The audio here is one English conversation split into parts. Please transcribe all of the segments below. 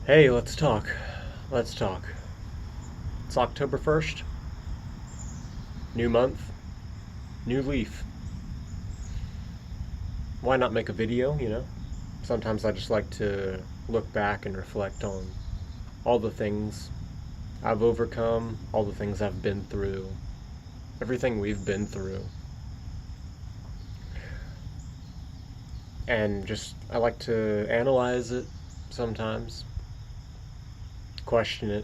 Hey, let's talk. Let's talk. It's October 1st. New month. New leaf. Why not make a video? Sometimes I just like to look back and reflect on all the things I've overcome, all the things I've been through, everything we've been through. And just, I like to analyze it sometimes, question it,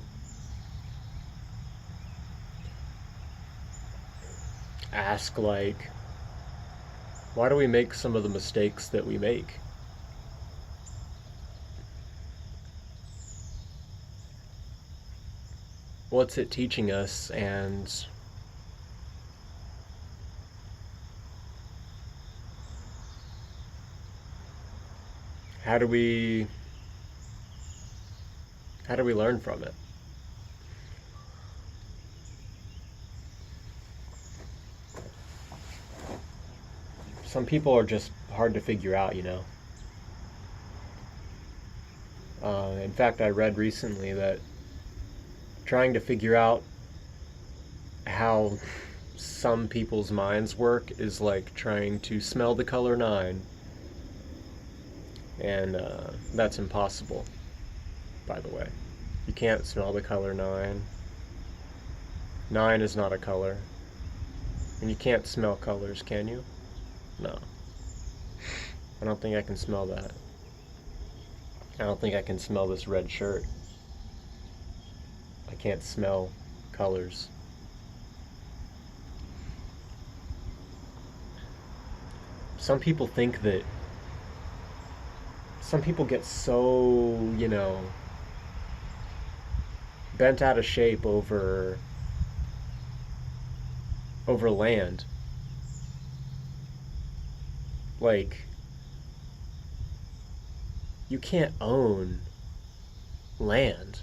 ask, like, why do we make some of the mistakes that we make? What's it teaching us, and how do we how do we learn from it? Some people are just hard to figure out. In fact, I read recently that trying to figure out how some people's minds work is like trying to smell the color nine, and that's impossible, by the way. You can't smell the color nine. Nine is not a color. And you can't smell colors, can you? No. I don't think I can smell that. I don't think I can smell this red shirt. I can't smell colors. Some people think that some people get so, bent out of shape over land. Like, you can't own land.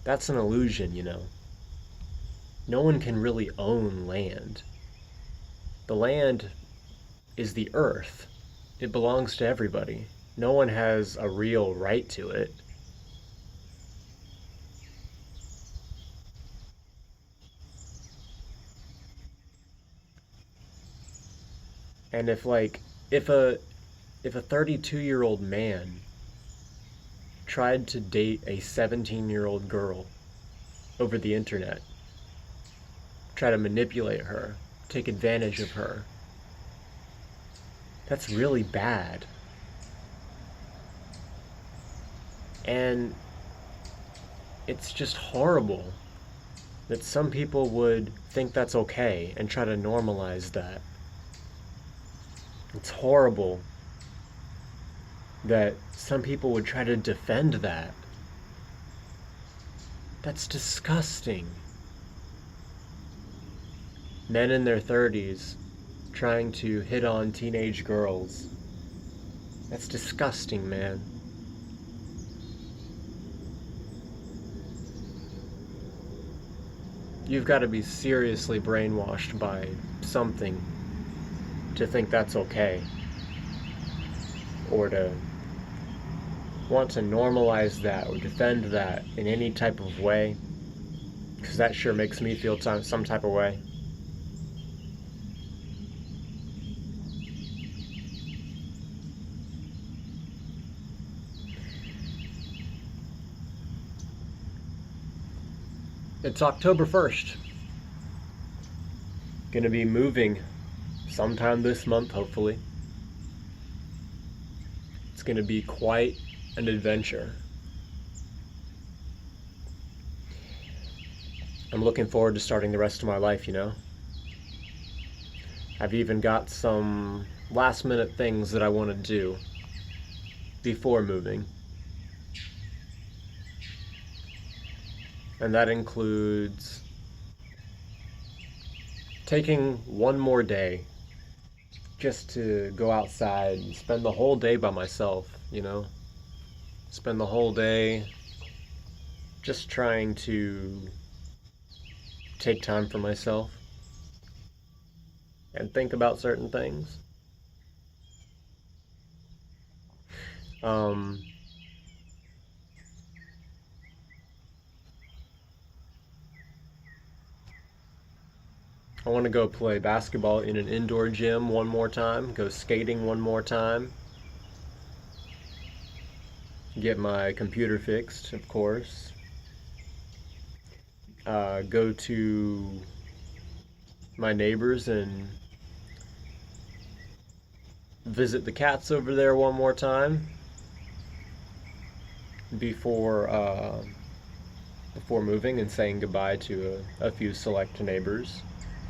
That's an illusion. No one can really own land. The land is the earth. It belongs to everybody. No one has a real right to it. And if a 32-year-old man tried to date a 17-year-old girl over the internet, try to manipulate her, take advantage of her, that's really bad. And it's just horrible that some people would think that's okay and try to normalize that. It's horrible that some people would try to defend that. That's disgusting. Men in their 30s trying to hit on teenage girls. That's disgusting, man. You've got to be seriously brainwashed by something to think that's okay, or to want to normalize that or defend that in any type of way, because that sure makes me feel some type of way. It's October 1st. Gonna be moving sometime this month, hopefully. It's gonna be quite an adventure. I'm looking forward to starting the rest of my life. I've even got some last minute things that I want to do before moving. And that includes taking one more day just to go outside and spend the whole day by myself. Spend the whole day just trying to take time for myself and think about certain things. Um, I want to go play basketball in an indoor gym one more time, go skating one more time, get my computer fixed, of course, go to my neighbors and visit the cats over there one more time before before moving and saying goodbye to a few select neighbors.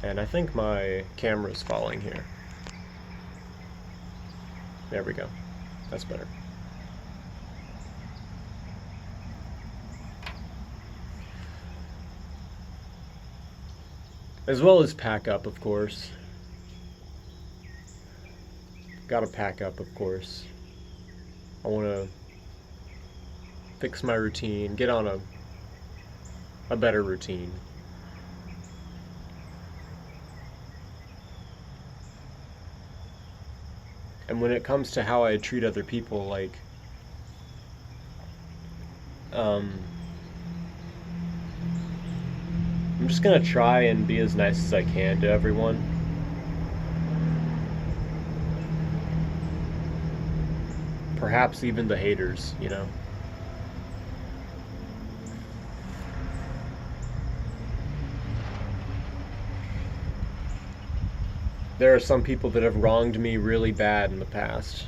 And I think my camera's falling here. There we go. That's better. As well as pack up, of course. Gotta pack up, of course. I want to fix my routine, get on a better routine. And when it comes to how I treat other people, like, I'm just gonna try and be as nice as I can to everyone. Perhaps even the haters, you know? There are some people that have wronged me really bad in the past.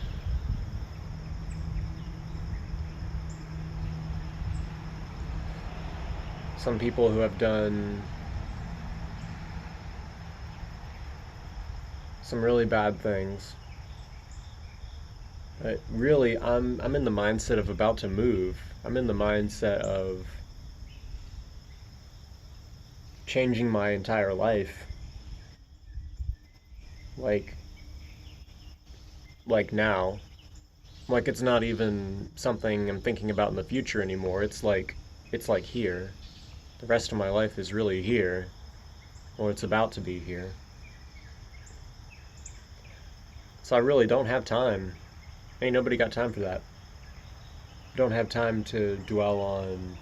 Some people who have done some really bad things. But really, I'm in the mindset of about to move. I'm in the mindset of changing my entire life. Like now. Like it's not even something I'm thinking about in the future anymore. It's like here. The rest of my life is really here, or it's about to be here. So I really don't have time. Ain't nobody got time for that. Don't have time to dwell on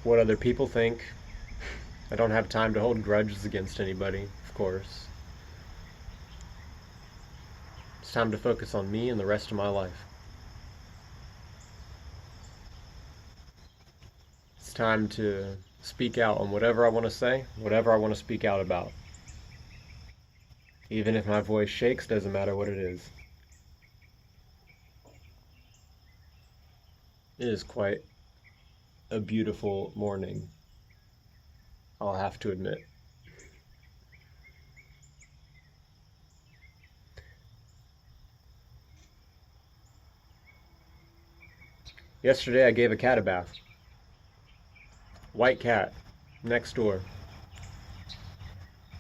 what other people think. I don't have time to hold grudges against anybody, of course. It's time to focus on me and the rest of my life. It's time to speak out on whatever I want to say, whatever I want to speak out about. Even if my voice shakes, doesn't matter what it is. It is quite a beautiful morning, I'll have to admit. Yesterday I gave a cat a bath. White cat, next door.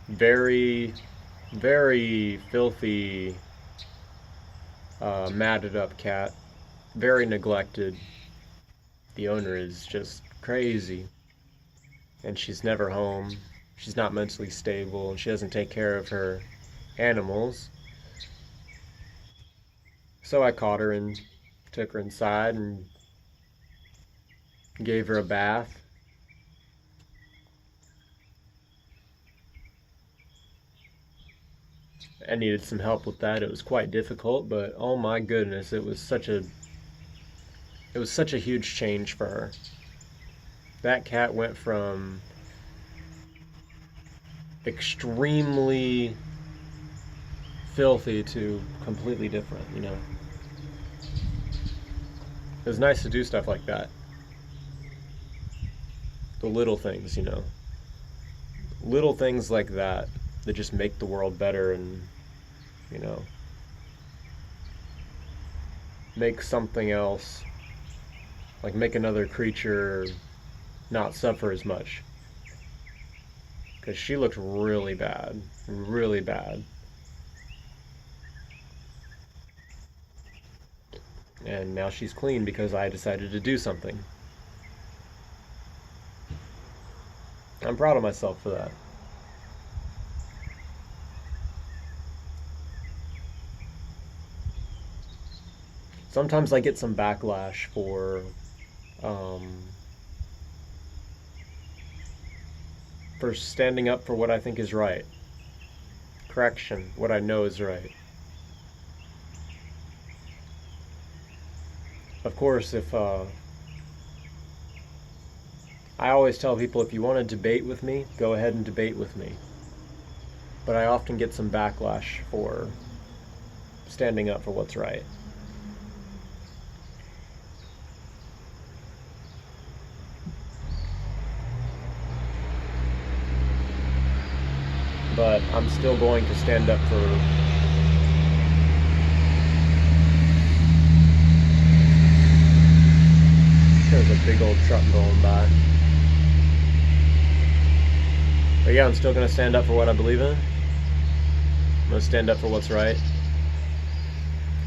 Very, very filthy, matted up cat. Very neglected. The owner is just crazy. And she's never home. She's not mentally stable, and she doesn't take care of her animals. So I caught her and took her inside and gave her a bath. I needed some help with that. It was quite difficult, but oh my goodness, it was such a huge change for her. That cat went from extremely filthy to completely different, you know. It was nice to do stuff like that. The little things, you know. Little things like that that just make the world better and, you know, make something else, like make another creature not suffer as much. Because she looked really bad. Really bad. And now she's clean because I decided to do something. I'm proud of myself for that. Sometimes I get some backlash for for standing up for what I think is right. Correction, what I know is right. Of course, if I always tell people, if you want to debate with me, go ahead and debate with me. But I often get some backlash for standing up for what's right. But I'm still going to stand up for there's a big old truck going by. But yeah, I'm still going to stand up for what I believe in. I'm going to stand up for what's right.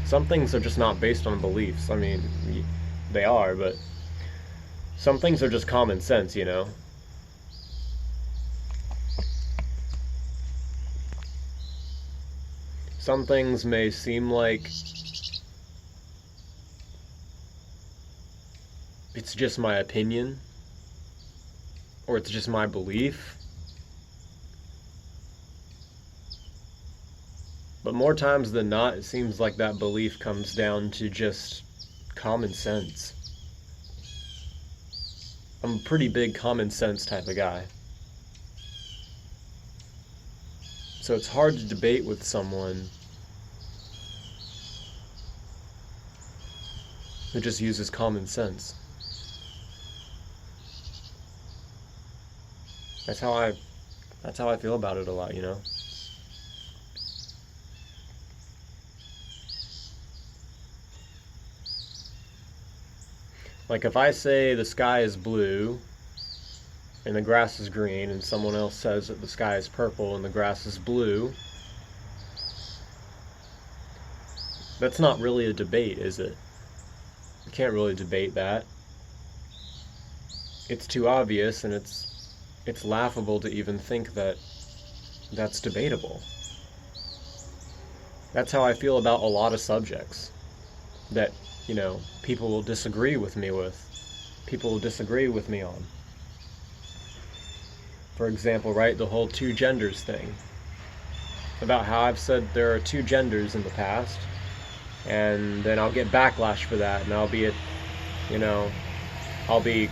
Some things are just not based on beliefs. I mean, they are, but some things are just common sense, you know? Some things may seem like it's just my opinion, or it's just my belief. But more times than not, it seems like that belief comes down to just common sense. I'm a pretty big common sense type of guy. So it's hard to debate with someone who just uses common sense. That's how I feel about it a lot, you know? Like if I say the sky is blue and the grass is green, and someone else says that the sky is purple and the grass is blue, that's not really a debate, is it? You can't really debate that. It's too obvious, and it's laughable to even think that that's debatable. That's how I feel about a lot of subjects that, you know, people will disagree with me on. For example, right, the whole two genders thing. About how I've said there are two genders in the past, and then I'll get backlash for that, and I'll be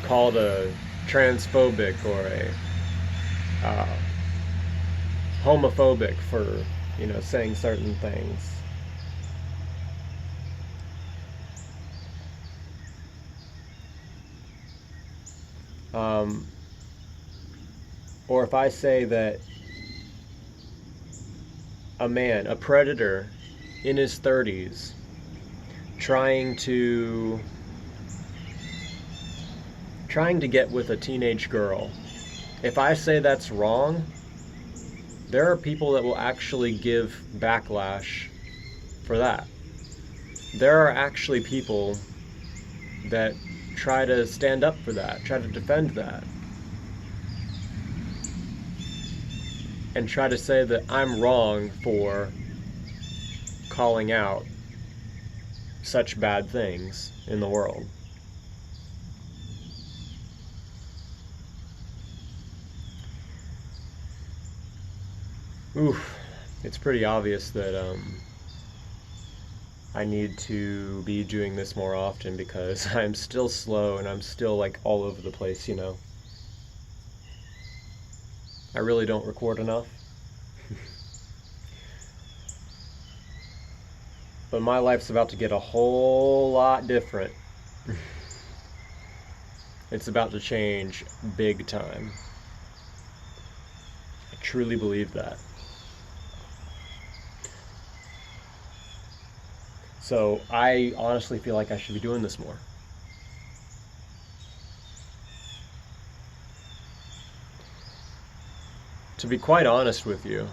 called a transphobic or a homophobic for, you know, saying certain things. Or if I say that a man, a predator in his 30s, trying to get with a teenage girl, if I say that's wrong, there are people that will actually give backlash for that. There are actually people that try to stand up for that, try to defend that, and try to say that I'm wrong for calling out such bad things in the world. Oof, it's pretty obvious that I need to be doing this more often, because I'm still slow and I'm still like all over the place, you know. I really don't record enough. But my life's about to get a whole lot different. It's about to change big time. I truly believe that. So I honestly feel like I should be doing this more. To be quite honest with you,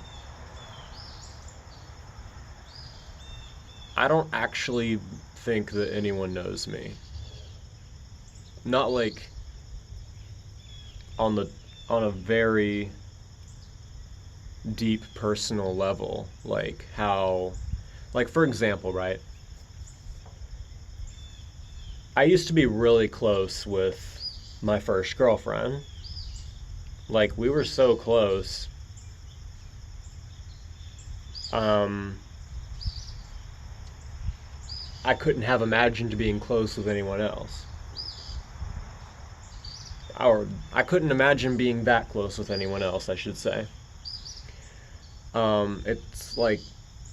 I don't actually think that anyone knows me. Not like on a very deep personal level, like for example, right? I used to be really close with my first girlfriend, Like, we were so close. I couldn't have imagined being close with anyone else. Or I couldn't imagine being that close with anyone else, I should say. It's like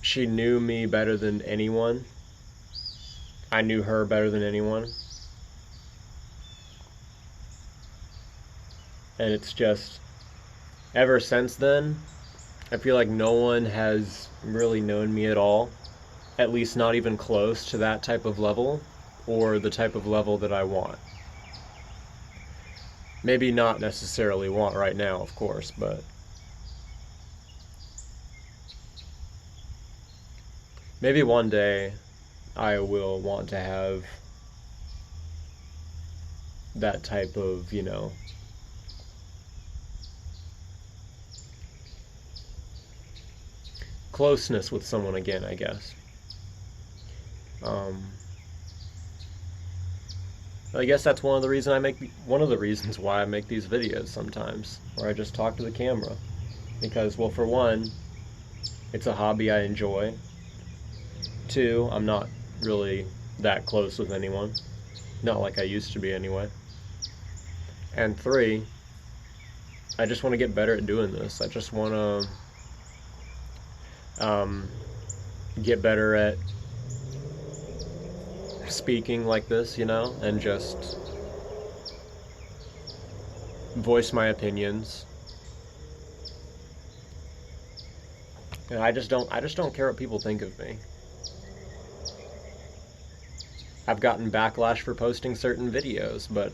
she knew me better than anyone. I knew her better than anyone. And it's just, ever since then, I feel like no one has really known me at all. At least not even close to that type of level, or the type of level that I want. Maybe not necessarily want right now, of course, but maybe one day I will want to have that type of, closeness with someone again, I guess. I guess that's one of the reasons why I make these videos sometimes, where I just talk to the camera. Because, well, for one, it's a hobby I enjoy. Two, I'm not really that close with anyone. Not like I used to be anyway. And three, I just want to get better at doing this. I just want to get better at speaking like this, and just voice my opinions. And I just don't care what people think of me. I've gotten backlash for posting certain videos, but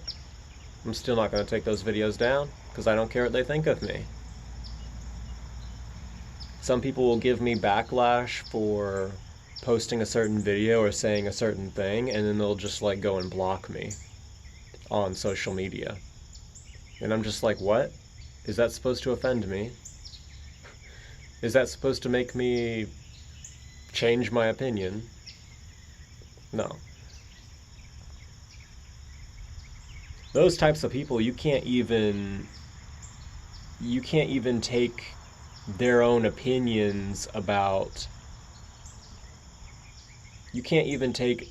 I'm still not going to take those videos down because I don't care what they think of me. Some people will give me backlash for posting a certain video or saying a certain thing, and then they'll just go and block me on social media. And I'm just like, what? Is that supposed to offend me? Is that supposed to make me change my opinion? No. Those types of people, you can't even take their own opinions about. You can't even take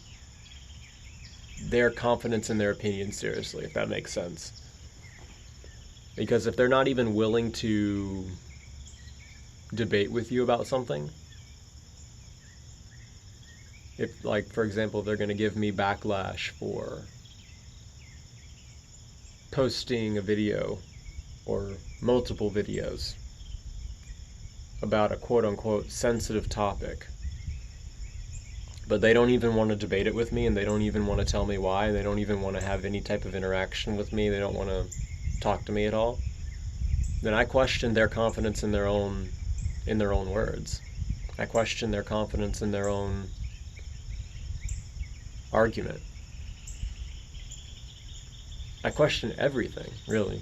their confidence in their opinion seriously, if that makes sense. Because if they're not even willing to debate with you about something, if, for example, they're going to give me backlash for posting a video or multiple videos about a quote-unquote sensitive topic, but they don't even want to debate it with me, and they don't even want to tell me why, and they don't even want to have any type of interaction with me, they don't want to talk to me at all, then I question their confidence in their own words. I question their confidence in their own argument. I question everything, really.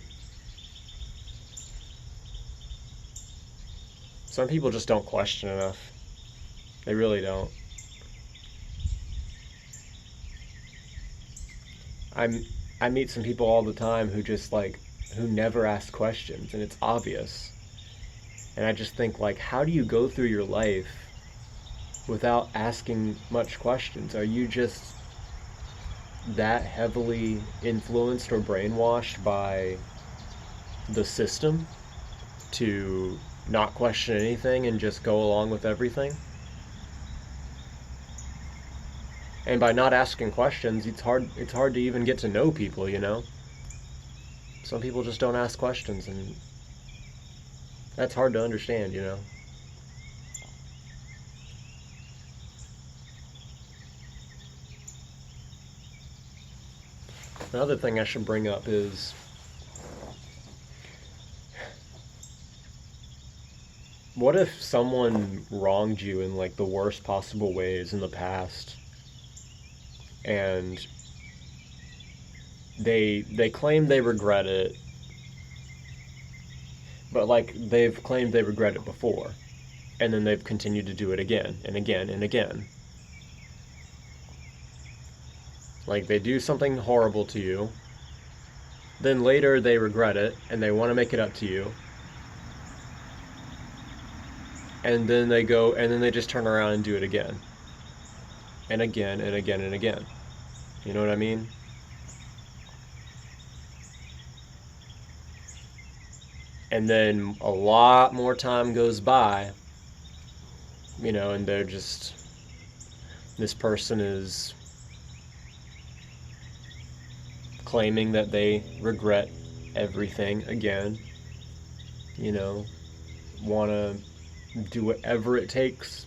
Some people just don't question enough. They really don't. I meet some people all the time who just who never ask questions, and it's obvious. And I just think, how do you go through your life without asking much questions? Are you just that heavily influenced or brainwashed by the system to not question anything and just go along with everything? And by not asking questions, it's hard to even get to know people, Some people just don't ask questions, and that's hard to understand, Another thing I should bring up is what if someone wronged you in the worst possible ways in the past, and they claim they regret it, but they've claimed they regret it before, and then they've continued to do it again and again and again. They do something horrible to you, Then later they regret it and they want to make it up to you. And then they go, and then they just turn around and do it again. And again, and again, and again. You know what I mean? And then a lot more time goes by, you know, and they're just, this person is claiming that they regret everything again, you know, want to do whatever it takes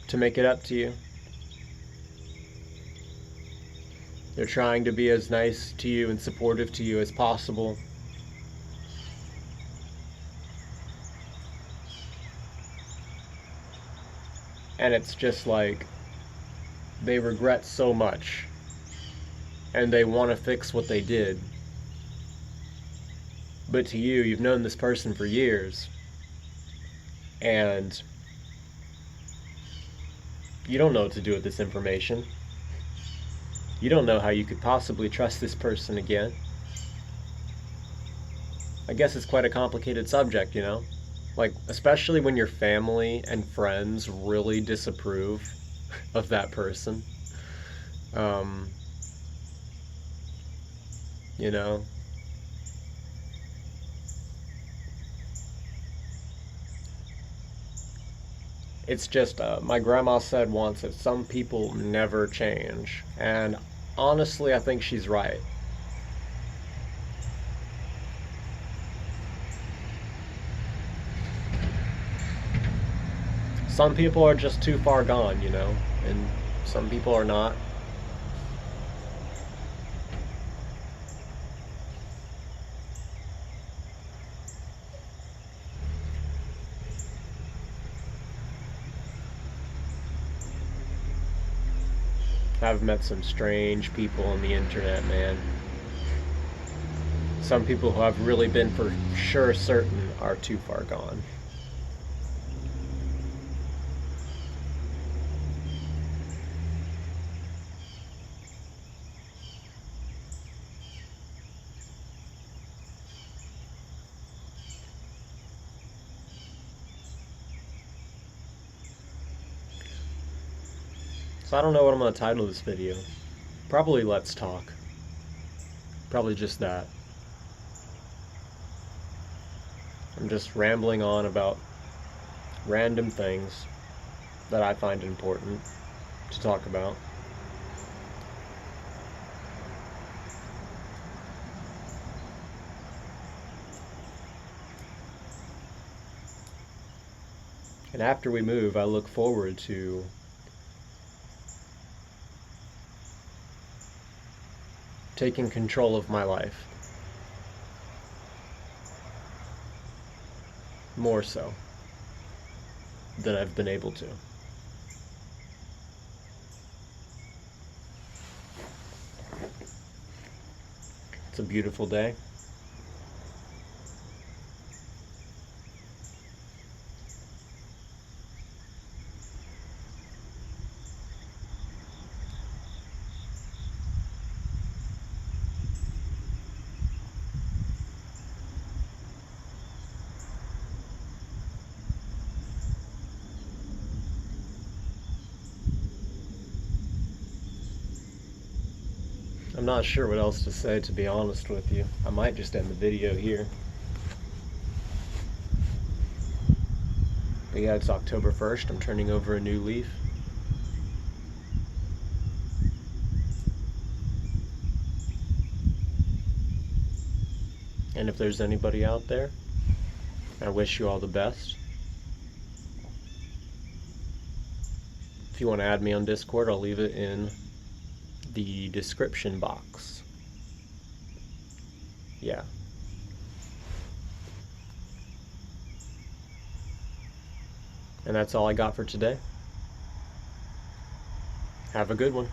to make it up to you. They're trying to be as nice to you and supportive to you as possible. And it's just like they regret so much and they want to fix what they did. But to you, you've known this person for years and you don't know what to do with this information. You don't know how you could possibly trust this person again. I guess it's quite a complicated subject, you know? Like, especially when your family and friends really disapprove of that person. You know? It's just, my grandma said once that some people never change. And honestly, I think she's right. Some people are just too far gone, you know, and some people are not. I've met some strange people on the internet, man. Some people who I've really been for sure certain are too far gone. So I don't know what I'm going to title this video. Probably Let's Talk. Probably just that. I'm just rambling on about random things that I find important to talk about. And after we move, I look forward to taking control of my life. More so than I've been able to. It's a beautiful day. I'm not sure what else to say, to be honest with you. I might just end the video here. But yeah, it's October 1st. I'm turning over a new leaf. And if there's anybody out there, I wish you all the best. If you want to add me on Discord, I'll leave it in the description box. Yeah. And that's all I got for today. Have a good one.